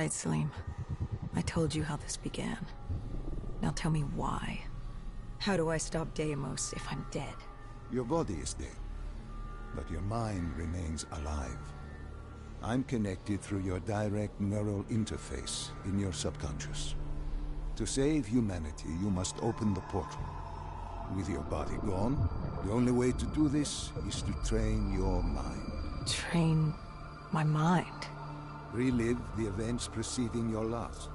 right, Salim. I told you how this began. Now tell me why. How do I stop Deimos if I'm dead? Your body is dead, but your mind remains alive. I'm connected through your direct neural interface in your subconscious. To save humanity, you must open the portal. With your body gone, the only way to do this is to train your mind. Train my mind? Relive the events preceding your last.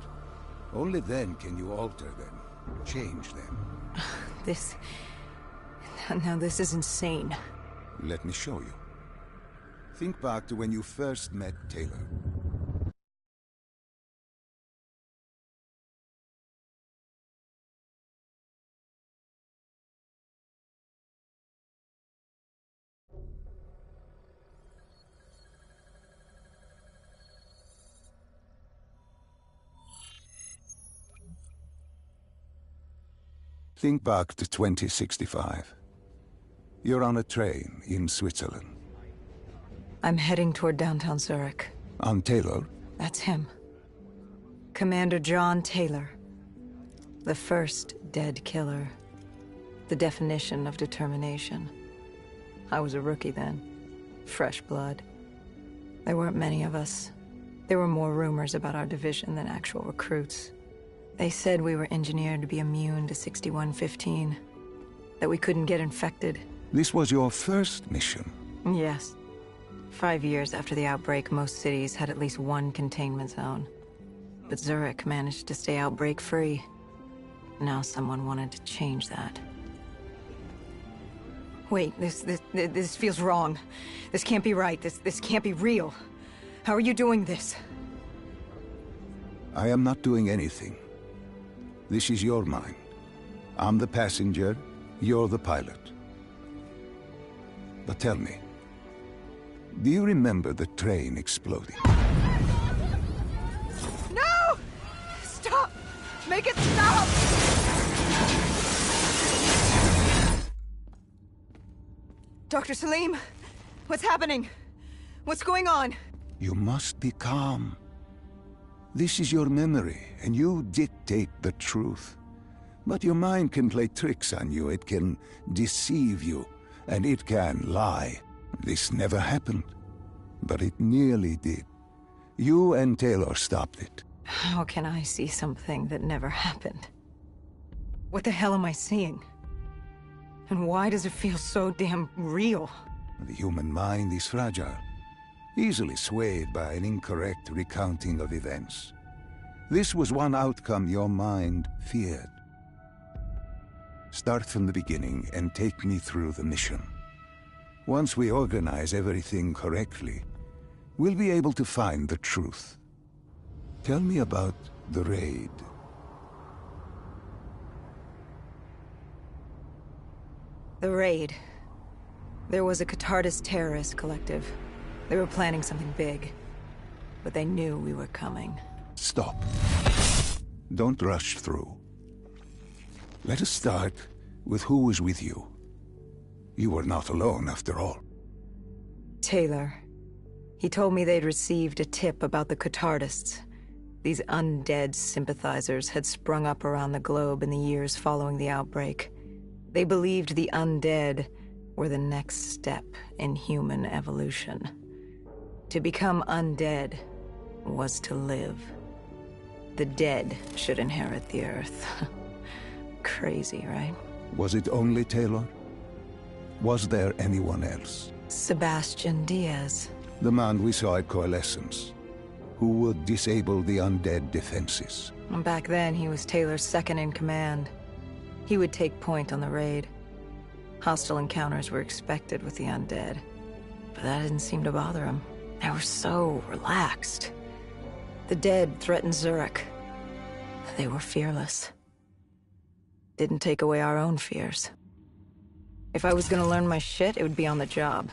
Only then can you alter them, change them. This... Now this is insane. Let me show you. Think back to when you first met Taylor. Think back to 2065. You're on a train in Switzerland. I'm heading toward downtown Zurich. On Taylor? That's him. Commander John Taylor. The first dead killer. The definition of determination. I was a rookie then. Fresh blood. There weren't many of us. There were more rumors about our division than actual recruits. They said we were engineered to be immune to 6115. That we couldn't get infected. This was your first mission? Yes. 5 years after the outbreak, most cities had at least one containment zone. But Zurich managed to stay outbreak-free. Now someone wanted to change that. Wait, this feels wrong. This can't be right. This can't be real. How are you doing this? I am not doing anything. This is your mind. I'm the passenger, you're the pilot. But tell me, do you remember the train exploding? No! Stop! Make it stop! Dr. Salim, what's happening? What's going on? You must be calm. This is your memory, and you dictate the truth. But your mind can play tricks on you, it can deceive you, and it can lie. This never happened, but it nearly did. You and Taylor stopped it. How can I see something that never happened? What the hell am I seeing? And why does it feel so damn real? The human mind is fragile, easily swayed by an incorrect recounting of events. This was one outcome your mind feared. Start from the beginning and take me through the mission. Once we organize everything correctly, we'll be able to find the truth. Tell me about the raid. The raid. There was a Catardist terrorist collective. They were planning something big, but they knew we were coming. Stop. Don't rush through. Let us start with who was with you. You were not alone, after all. Taylor. He told me they'd received a tip about the Catardists. These undead sympathizers had sprung up around the globe in the years following the outbreak. They believed the undead were the next step in human evolution. To become undead was to live. The dead should inherit the Earth. Crazy, right? Was it only Taylor? Was there anyone else? Sebastian Diaz. The man we saw at Coalescence, who would disable the undead defenses. And back then, he was Taylor's second in command. He would take point on the raid. Hostile encounters were expected with the undead, but that didn't seem to bother him. They were so relaxed. The dead threatened Zurich. They were fearless. Didn't take away our own fears. If I was gonna learn my shit, it would be on the job.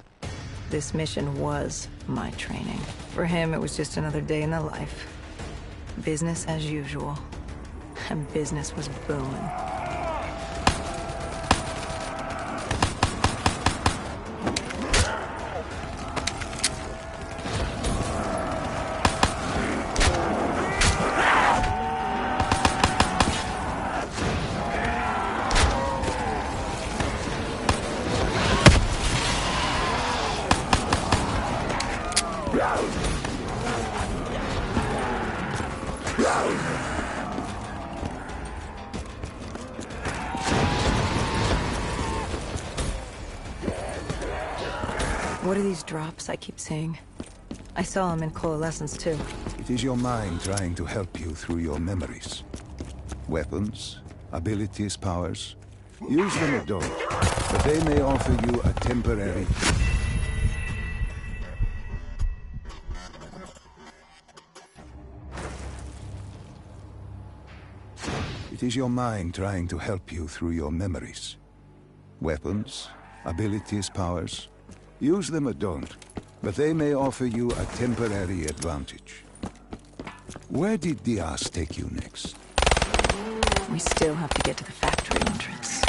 This mission was my training. For him, it was just another day in the life. Business as usual. And business was booming. What are these drops I keep seeing? I saw them in Coalescence too. It is your mind trying to help you through your memories. Weapons, abilities, powers. Use them or don't, but they may offer you a temporary... It is your mind trying to help you through your memories. Weapons, abilities, powers. Use them or don't, but they may offer you a temporary advantage. Where did Diaz take you next? We still have to get to the factory entrance.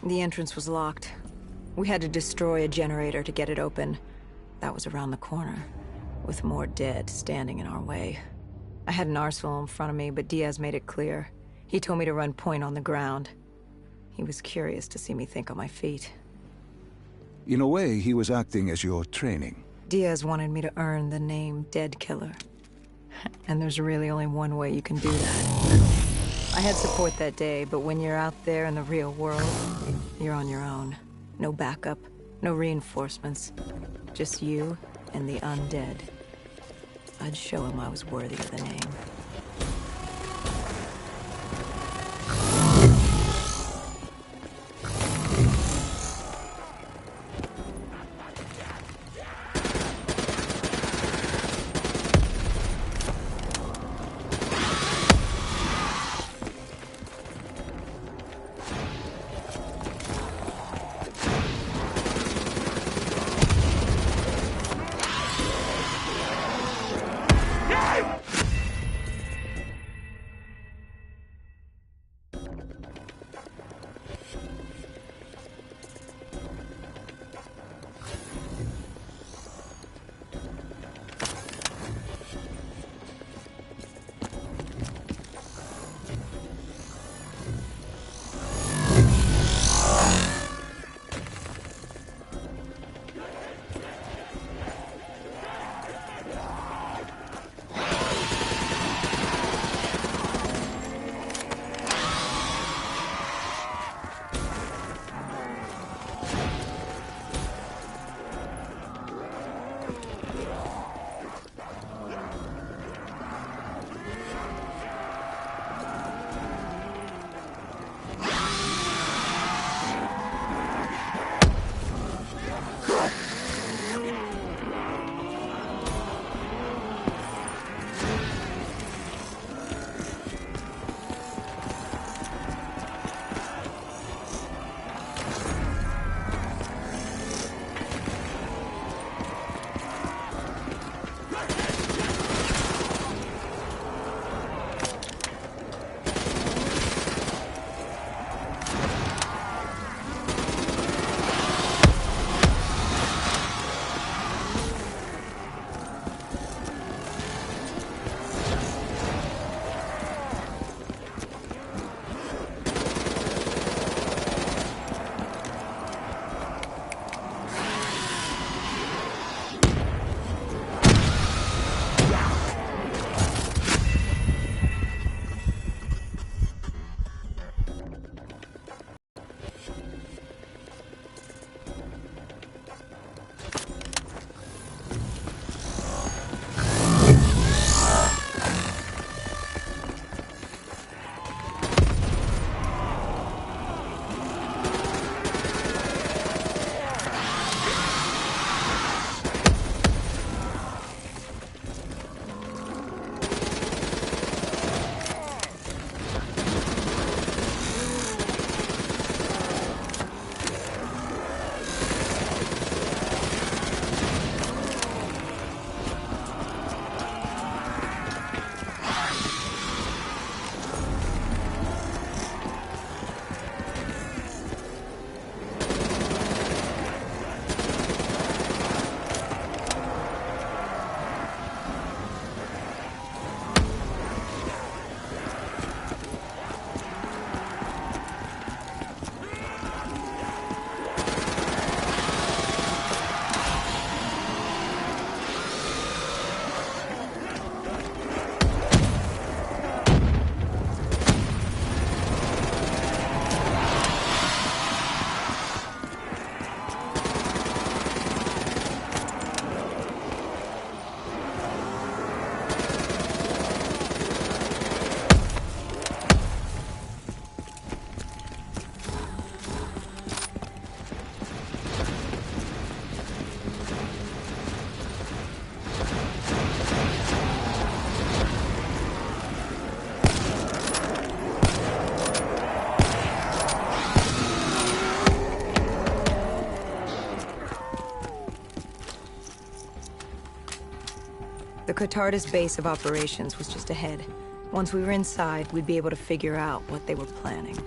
The entrance was locked. We had to destroy a generator to get it open. That was around the corner, with more dead standing in our way. I had an arsenal in front of me, but Diaz made it clear. He told me to run point on the ground. He was curious to see me think on my feet. In a way, he was acting as your training. Diaz wanted me to earn the name Dead Killer. And there's really only one way you can do that. I had support that day, but when you're out there in the real world, you're on your own. No backup, no reinforcements. Just you and the undead. I'd show him I was worthy of the name. The Catardis base of operations was just ahead. Once we were inside, we'd be able to figure out what they were planning.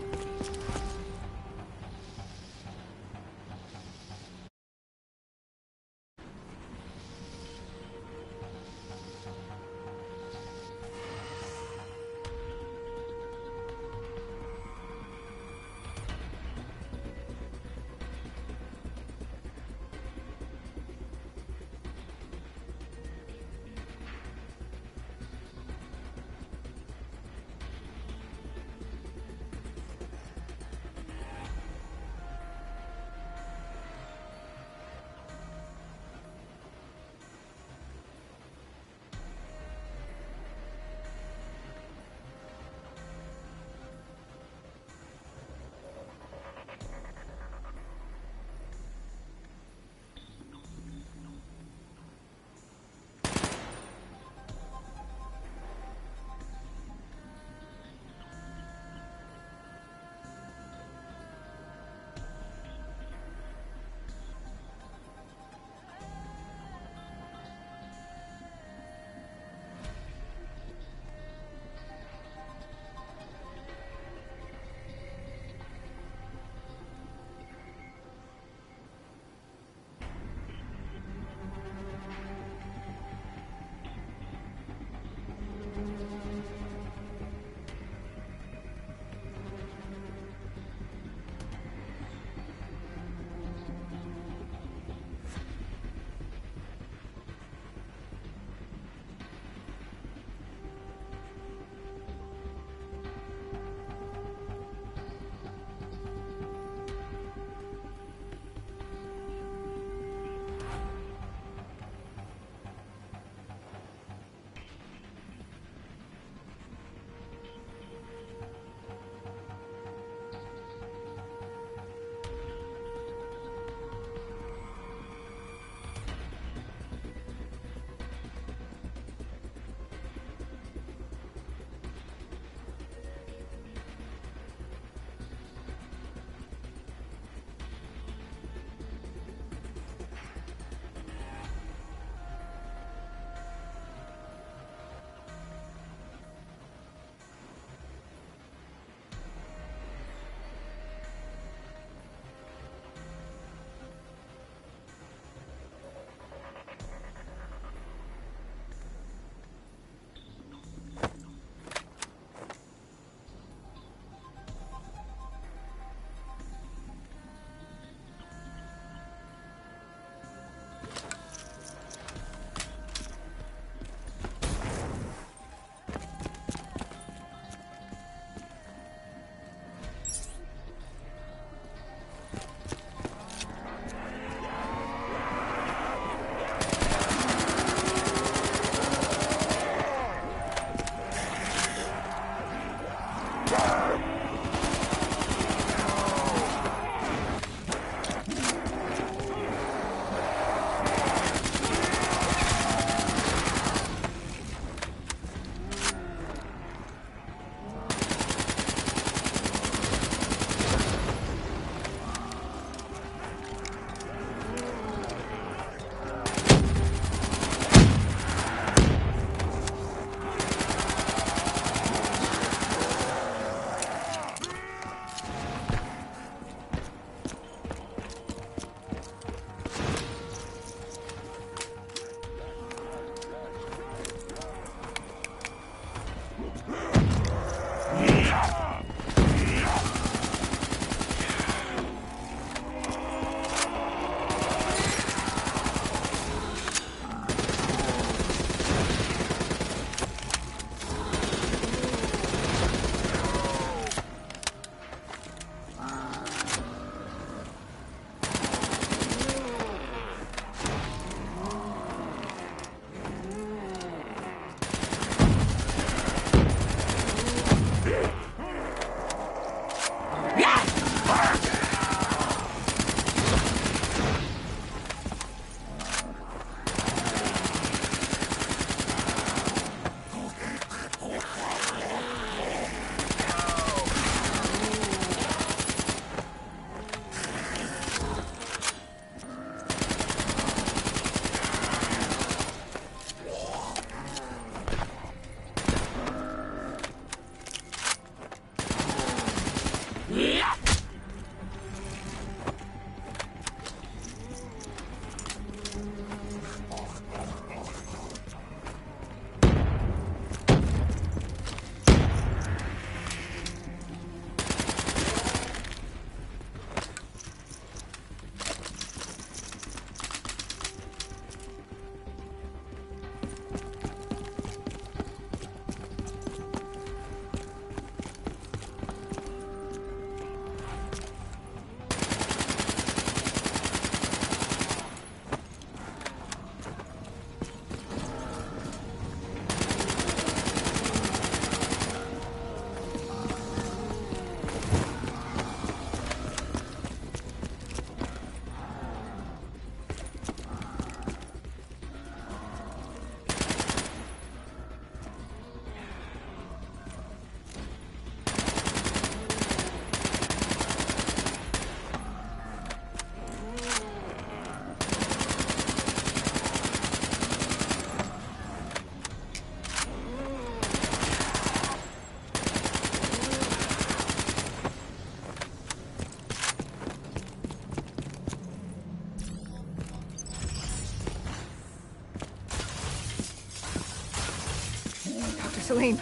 Salim,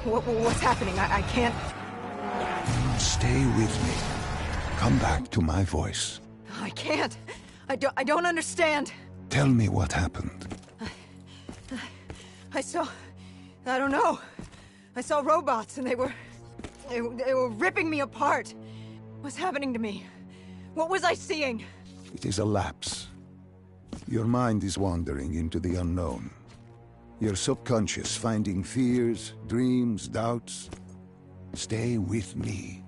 what's happening? I can't... Stay with me. Come back to my voice. I can't. I don't understand. Tell me what happened. I saw... I don't know. I saw robots and they were ripping me apart. What's happening to me? What was I seeing? It is a lapse. Your mind is wandering into the unknown. Your subconscious finding fears, dreams, doubts. Stay with me.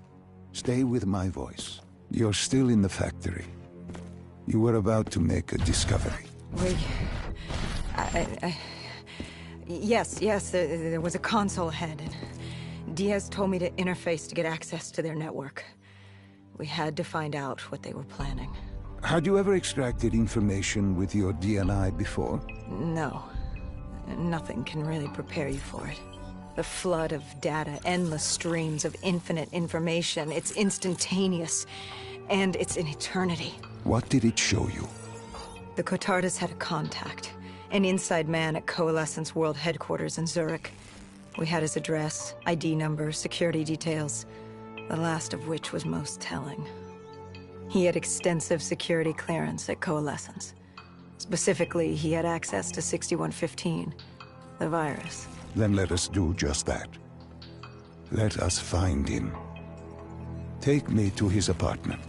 Stay with my voice. You're still in the factory. You were about to make a discovery. Wait... Yes, there was a console ahead, and Diaz told me to interface to get access to their network. We had to find out what they were planning. Had you ever extracted information with your DNI before? No. Nothing can really prepare you for it. The flood of data, endless streams of infinite information, it's instantaneous, and it's an eternity. What did it show you? The Cotardas had a contact. An inside man at Coalescence World Headquarters in Zurich. We had his address, ID number, security details, the last of which was most telling. He had extensive security clearance at Coalescence. Specifically, he had access to 6115, the virus. Then let us do just that. Let us find him. Take me to his apartment.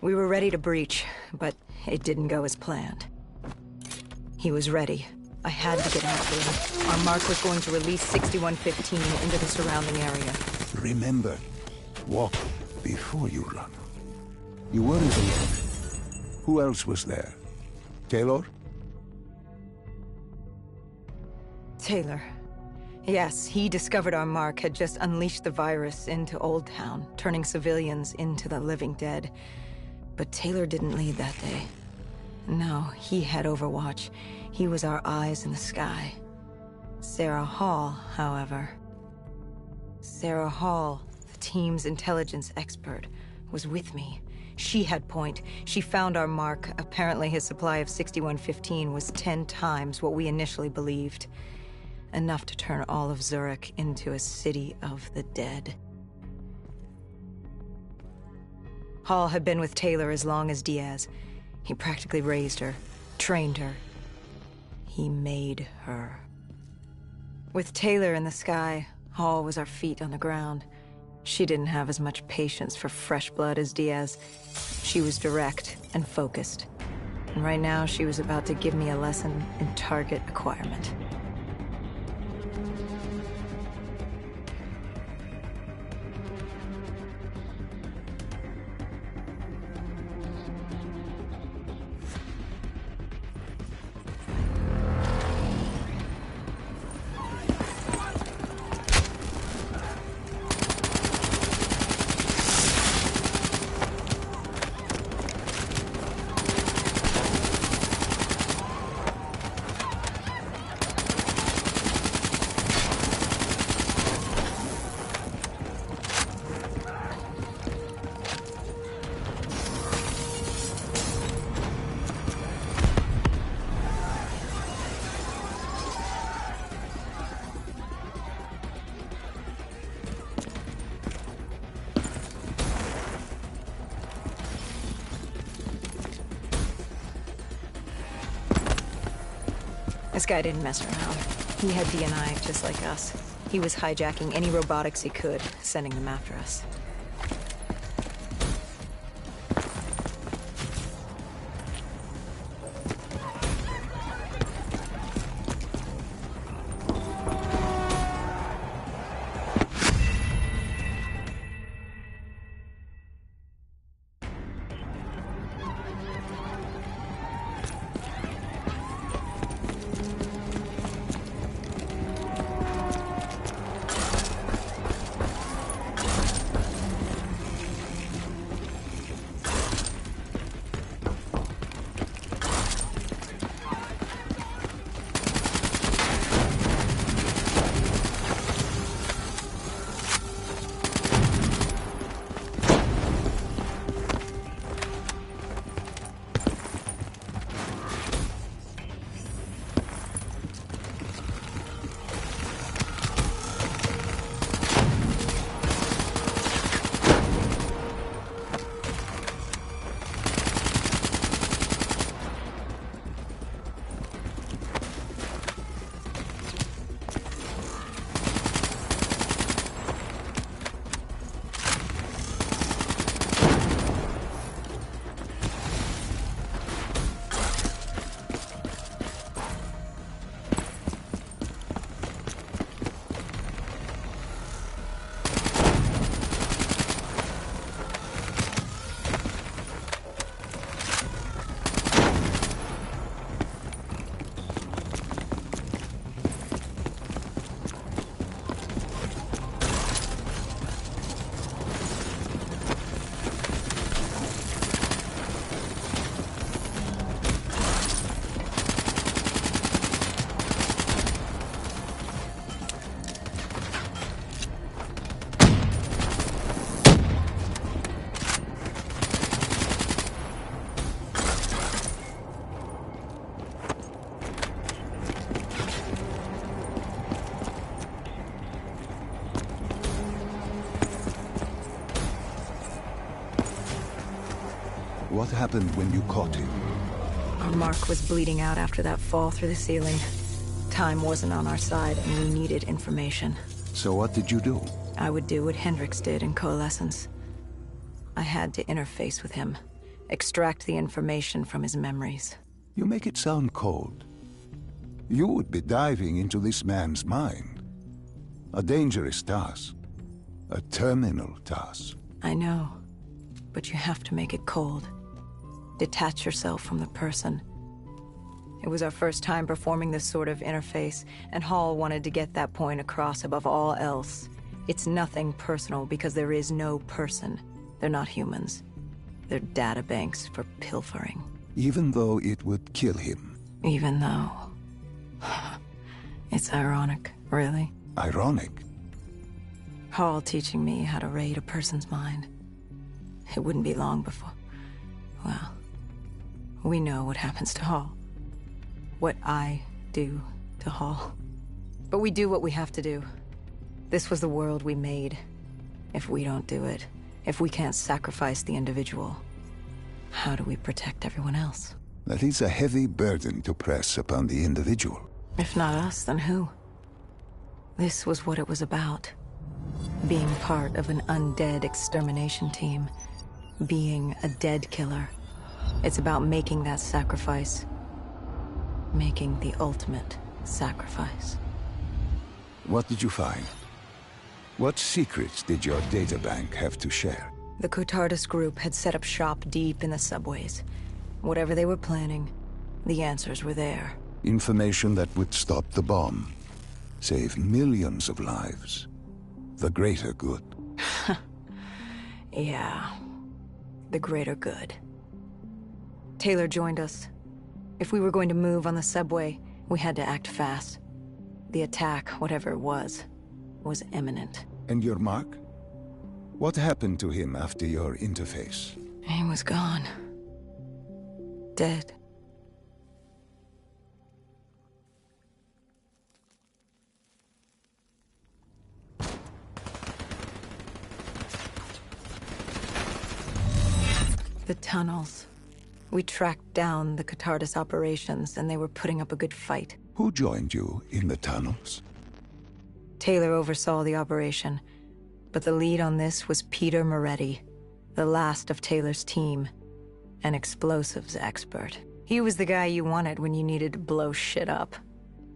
We were ready to breach, but it didn't go as planned. He was ready. I had to get after him. Our mark was going to release 6115 into the surrounding area. Remember, walk before you run. You weren't alone. Who else was there? Taylor? Taylor. Yes, he discovered our mark had just unleashed the virus into Old Town, turning civilians into the living dead. But Taylor didn't lead that day. No, he had Overwatch. He was our eyes in the sky. Sarah Hall, however... Sarah Hall, the team's intelligence expert, was with me. She had point. She found our mark. Apparently his supply of 6115 was 10 times what we initially believed. Enough to turn all of Zurich into a city of the dead. Hall had been with Taylor as long as Diaz. He practically raised her, trained her. He made her. With Taylor in the sky, Hall was our feet on the ground. She didn't have as much patience for fresh blood as Diaz. She was direct and focused. And right now, she was about to give me a lesson in target acquirement. This guy didn't mess around. He had DNI just like us. He was hijacking any robotics he could, sending them after us. What happened when you caught him? Our mark was bleeding out after that fall through the ceiling. Time wasn't on our side, and we needed information. So what did you do? I would do what Hendricks did in Coalescence. I had to interface with him, extract the information from his memories. You make it sound cold. You would be diving into this man's mind. A dangerous task. A terminal task. I know, but you have to make it cold. Detach yourself from the person. It was our first time performing this sort of interface, and Hall wanted to get that point across above all else. It's nothing personal because there is no person. They're not humans. They're databanks for pilfering. Even though it would kill him. Even though... It's ironic, really. Ironic? Hall teaching me how to raid a person's mind. It wouldn't be long before... Well, we know what happens to Hall. What I do to Hall. But we do what we have to do. This was the world we made. If we don't do it, if we can't sacrifice the individual, how do we protect everyone else? That is a heavy burden to press upon the individual. If not us, then who? This was what it was about. Being part of an undead extermination team. Being a dead killer. It's about making that sacrifice. Making the ultimate sacrifice. What did you find? What secrets did your databank have to share? The Cotardus group had set up shop deep in the subways. Whatever they were planning, the answers were there. Information that would stop the bomb. Save millions of lives. The greater good. Yeah. The greater good. Taylor joined us. If we were going to move on the subway, we had to act fast. The attack, whatever it was imminent. And your mark? What happened to him after your interface? He was gone. Dead. The tunnels. We tracked down the Cotardus operations, and they were putting up a good fight. Who joined you in the tunnels? Taylor oversaw the operation, but the lead on this was Peter Moretti, the last of Taylor's team, an explosives expert. He was the guy you wanted when you needed to blow shit up.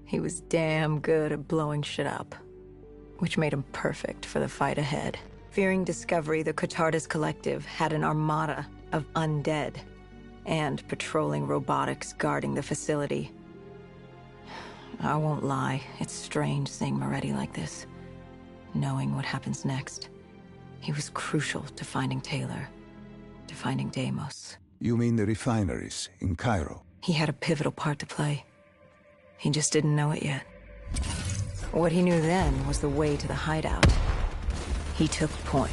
He was damn good at blowing shit up, which made him perfect for the fight ahead. Fearing discovery, the Cotardus Collective had an armada of undead and patrolling robotics guarding the facility. I won't lie, it's strange seeing Moretti like this, knowing what happens next. He was crucial to finding Taylor, to finding Deimos. You mean the refineries in Cairo? He had a pivotal part to play. He just didn't know it yet. What he knew then was the way to the hideout. He took point.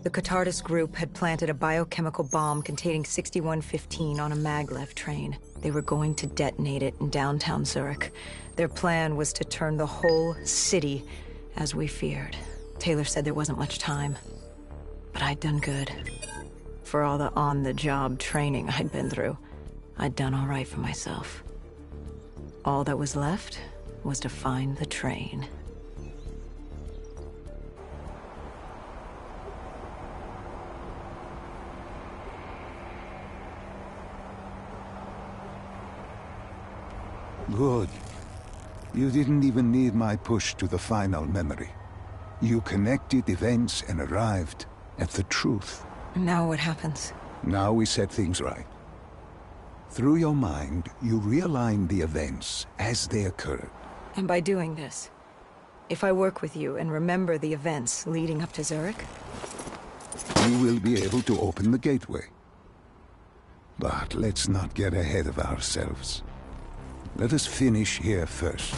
The Catardus group had planted a biochemical bomb containing 6115 on a maglev train. They were going to detonate it in downtown Zurich. Their plan was to turn the whole city, as we feared. Taylor said there wasn't much time. But I'd done good. For all the on-the-job training I'd been through, I'd done all right for myself. All that was left was to find the train. Good. You didn't even need my push to the final memory. You connected events and arrived at the truth. Now what happens? Now we set things right. Through your mind, you realign the events as they occurred. And by doing this, if I work with you and remember the events leading up to Zurich, you will be able to open the gateway. But let's not get ahead of ourselves. Let us finish here first.